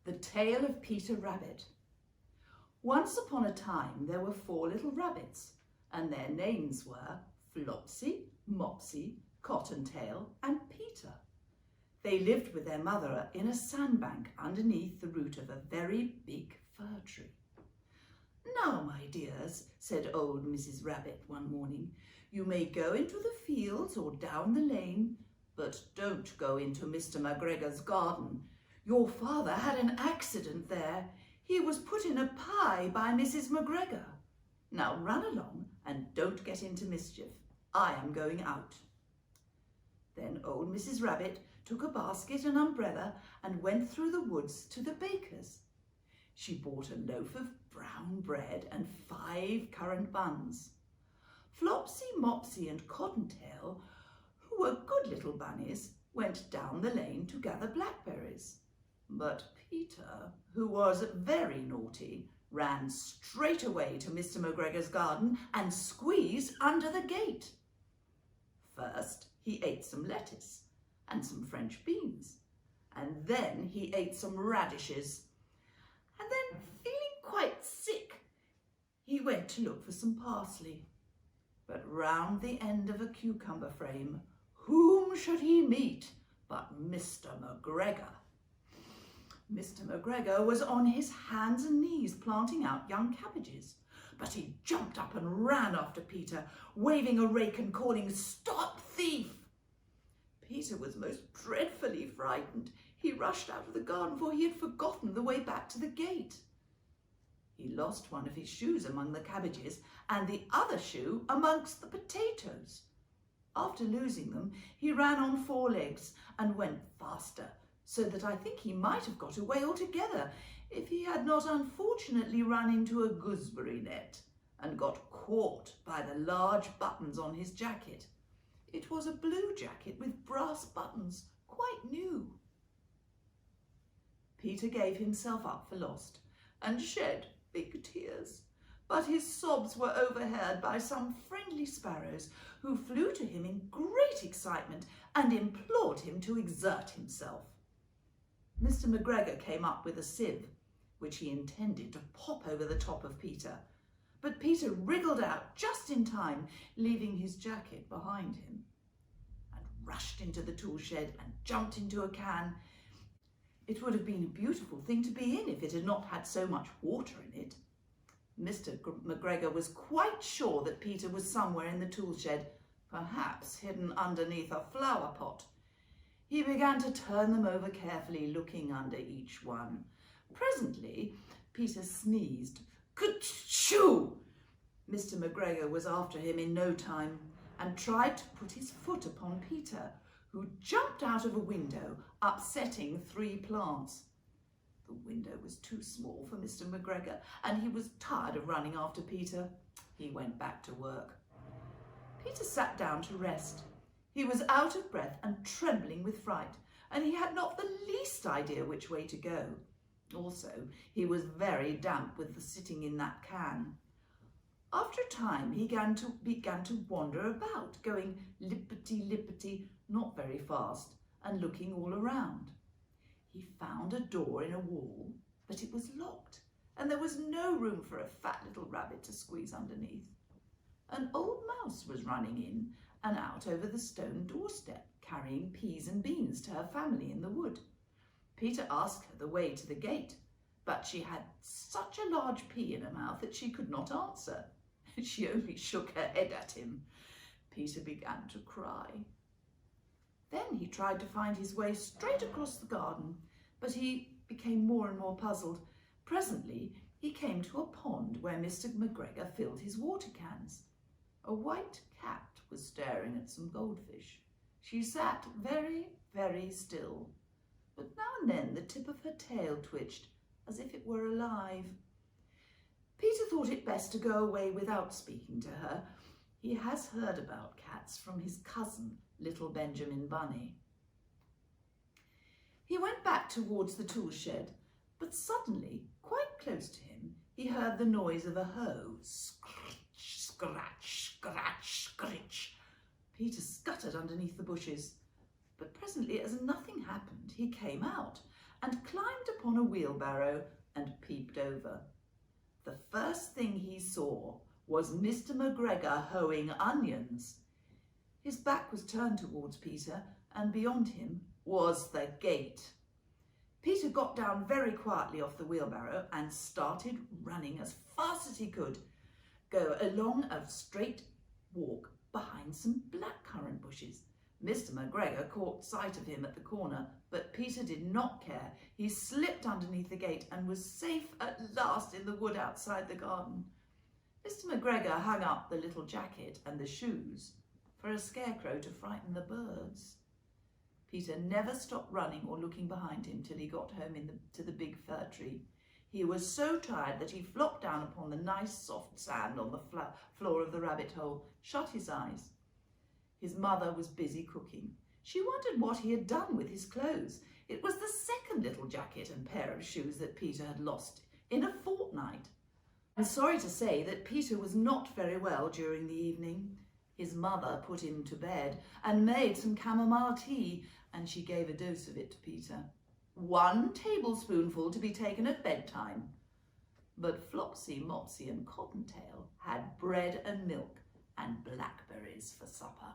The Tale of Peter Rabbit. Once upon a time there were 4 little rabbits, and their names were Flopsy, Mopsy, Cottontail, and Peter. They lived with their mother in a sandbank underneath the root of a very big fir tree. "Now, my dears," said old Mrs. Rabbit one morning, "you may go into the fields or down the lane, but don't go into Mr. McGregor's garden. Your father had an accident there. He was put in a pie by Mrs. McGregor. Now run along and don't get into mischief. I am going out." Then old Mrs. Rabbit took a basket and umbrella and went through the woods to the baker's. She bought a loaf of brown bread and 5 currant buns. Flopsy, Mopsy and Cottontail, who were good little bunnies, went down the lane to gather blackberries. But Peter, who was very naughty, ran straight away to Mr. McGregor's garden and squeezed under the gate. First, he ate some lettuce and some French beans, and then he ate some radishes. And then, feeling quite sick, he went to look for some parsley. But round the end of a cucumber frame, whom should he meet but Mr. McGregor? Mr. McGregor was on his hands and knees planting out young cabbages, but he jumped up and ran after Peter, waving a rake and calling, "Stop, thief!" Peter was most dreadfully frightened. He rushed out of the garden, for he had forgotten the way back to the gate. He lost one of his shoes among the cabbages and the other shoe amongst the potatoes. After losing them, he ran on 4 legs and went faster, so that I think he might have got away altogether if he had not unfortunately run into a gooseberry net and got caught by the large buttons on his jacket. It was a blue jacket with brass buttons, quite new. Peter gave himself up for lost and shed big tears, but his sobs were overheard by some friendly sparrows who flew to him in great excitement and implored him to exert himself. Mr. McGregor came up with a sieve, which he intended to pop over the top of Peter, but Peter wriggled out just in time, leaving his jacket behind him, and rushed into the tool shed and jumped into a can. It would have been a beautiful thing to be in if it had not had so much water in it. Mr. McGregor was quite sure that Peter was somewhere in the tool shed, perhaps hidden underneath a flower pot. He began to turn them over carefully, looking under each one. Presently, Peter sneezed. "Ker-choo!" Mr. McGregor was after him in no time and tried to put his foot upon Peter, who jumped out of a window, upsetting 3 plants. The window was too small for Mr. McGregor, and he was tired of running after Peter. He went back to work. Peter sat down to rest. He was out of breath and trembling with fright, and he had not the least idea which way to go. Also, he was very damp with the sitting in that can. After a time, he began to wander about, going lippity-lippity, not very fast, and looking all around. He found a door in a wall, but it was locked, and there was no room for a fat little rabbit to squeeze underneath. An old mouse was running in and out over the stone doorstep, carrying peas and beans to her family in the wood. Peter asked her the way to the gate, but she had such a large pea in her mouth that she could not answer. She only shook her head at him. Peter began to cry. Then he tried to find his way straight across the garden, but he became more and more puzzled. Presently, he came to a pond where Mr. McGregor filled his water cans. A white cat was staring at some goldfish. She sat very, very still, but now and then the tip of her tail twitched as if it were alive. Peter thought it best to go away without speaking to her. He has heard about cats from his cousin, little Benjamin Bunny. He went back towards the tool shed, but suddenly, quite close to him, he heard the noise of a hoe. Scratch, scratch, scratch, scritch. Peter scuttered underneath the bushes, but presently, as nothing happened, he came out and climbed upon a wheelbarrow and peeped over. The first thing he saw was Mr. McGregor hoeing onions. His back was turned towards Peter, and beyond him was the gate. Peter got down very quietly off the wheelbarrow and started running as fast as he could, go along a straight walk behind some blackcurrant bushes. Mr. McGregor caught sight of him at the corner, but Peter did not care. He slipped underneath the gate and was safe at last in the wood outside the garden. Mr. McGregor hung up the little jacket and the shoes for a scarecrow to frighten the birds. Peter never stopped running or looking behind him till he got home to the big fir tree. He was so tired that he flopped down upon the nice soft sand on the floor of the rabbit hole, shut his eyes. His mother was busy cooking. She wondered what he had done with his clothes. It was the second little jacket and pair of shoes that Peter had lost in a fortnight. I'm sorry to say that Peter was not very well during the evening. His mother put him to bed and made some chamomile tea, and she gave a dose of it to Peter. 1 tablespoonful to be taken at bedtime. But Flopsy, Mopsy and Cottontail had bread and milk and blackberries for supper.